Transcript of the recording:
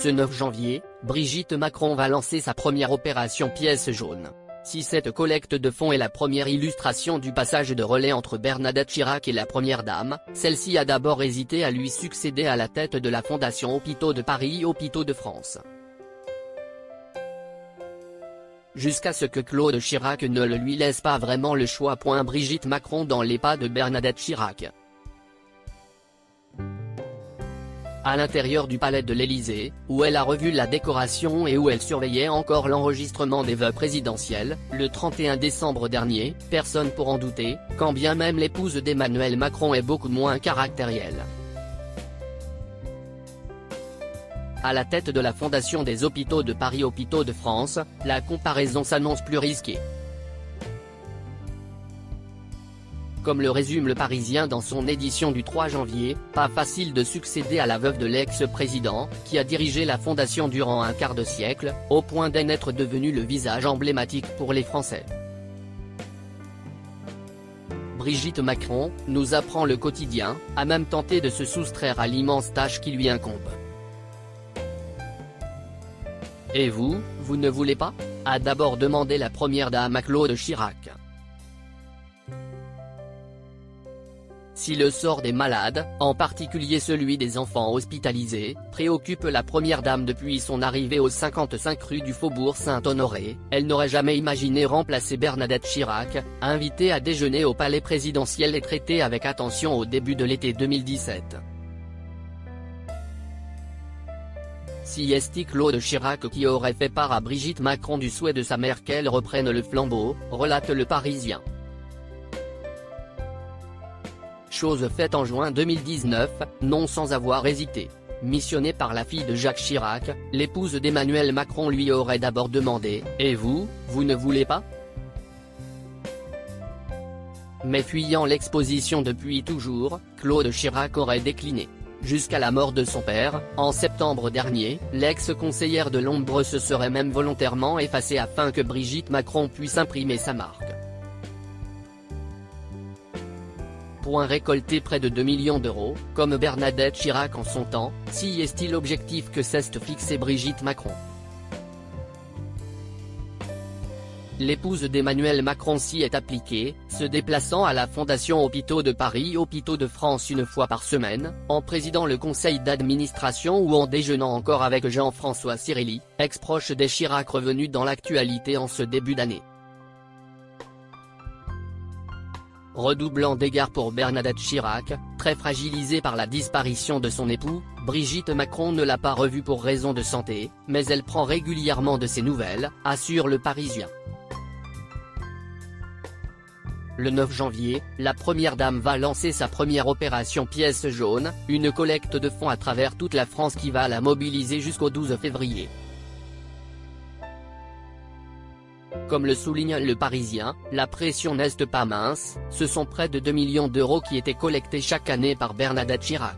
Ce 9 janvier, Brigitte Macron va lancer sa première opération pièce jaune. Si cette collecte de fonds est la première illustration du passage de relais entre Bernadette Chirac et la Première Dame, celle-ci a d'abord hésité à lui succéder à la tête de la Fondation Hôpitaux de Paris Hôpitaux de France. Jusqu'à ce que Claude Chirac ne le lui laisse pas vraiment le choix. Brigitte Macron dans les pas de Bernadette Chirac. À l'intérieur du palais de l'Élysée, où elle a revu la décoration et où elle surveillait encore l'enregistrement des vœux présidentiels, le 31 décembre dernier, personne pour en douter, quand bien même l'épouse d'Emmanuel Macron est beaucoup moins caractérielle. À la tête de la Fondation des Hôpitaux de Paris Hôpitaux de France, la comparaison s'annonce plus risquée. Comme le résume Le Parisien dans son édition du 3 janvier, pas facile de succéder à la veuve de l'ex-président, qui a dirigé la fondation durant un quart de siècle, au point d'en être devenu le visage emblématique pour les Français. Brigitte Macron, nous apprend Le Quotidien, a même tenté de se soustraire à l'immense tâche qui lui incombe. Et vous ne voulez pas ? A d'abord demandé la Première Dame à Claude Chirac. Si le sort des malades, en particulier celui des enfants hospitalisés, préoccupe la Première Dame depuis son arrivée au 55 rue du Faubourg Saint-Honoré, elle n'aurait jamais imaginé remplacer Bernadette Chirac, invitée à déjeuner au palais présidentiel et traitée avec attention au début de l'été 2017. Si est Claude Chirac qui aurait fait part à Brigitte Macron du souhait de sa mère qu'elle reprenne le flambeau, relate Le Parisien. Chose faite en juin 2019, non sans avoir hésité. Missionnée par la fille de Jacques Chirac, l'épouse d'Emmanuel Macron lui aurait d'abord demandé « Et vous ne voulez pas ?» Mais fuyant l'exposition depuis toujours, Claude Chirac aurait décliné. Jusqu'à la mort de son père, en septembre dernier, l'ex-conseillère de l'ombre se serait même volontairement effacée afin que Brigitte Macron puisse imprimer sa marque. Récolté près de 2 millions d'euros, comme Bernadette Chirac en son temps, si est-il l'objectif que s'est fixé Brigitte Macron. L'épouse d'Emmanuel Macron s'y est appliquée, se déplaçant à la Fondation Hôpitaux de Paris Hôpitaux de France une fois par semaine, en présidant le conseil d'administration ou en déjeunant encore avec Jean-François Cirelli, ex-proche des Chirac revenu dans l'actualité en ce début d'année. Redoublant d'égards pour Bernadette Chirac, très fragilisée par la disparition de son époux, Brigitte Macron ne l'a pas revue pour raison de santé, mais elle prend régulièrement de ses nouvelles, assure Le Parisien. Le 9 janvier, la Première Dame va lancer sa première opération pièce jaune, une collecte de fonds à travers toute la France qui va la mobiliser jusqu'au 12 février. Comme le souligne Le Parisien, la pression n'est pas mince, ce sont près de 2 millions d'euros qui étaient collectés chaque année par Bernadette Chirac.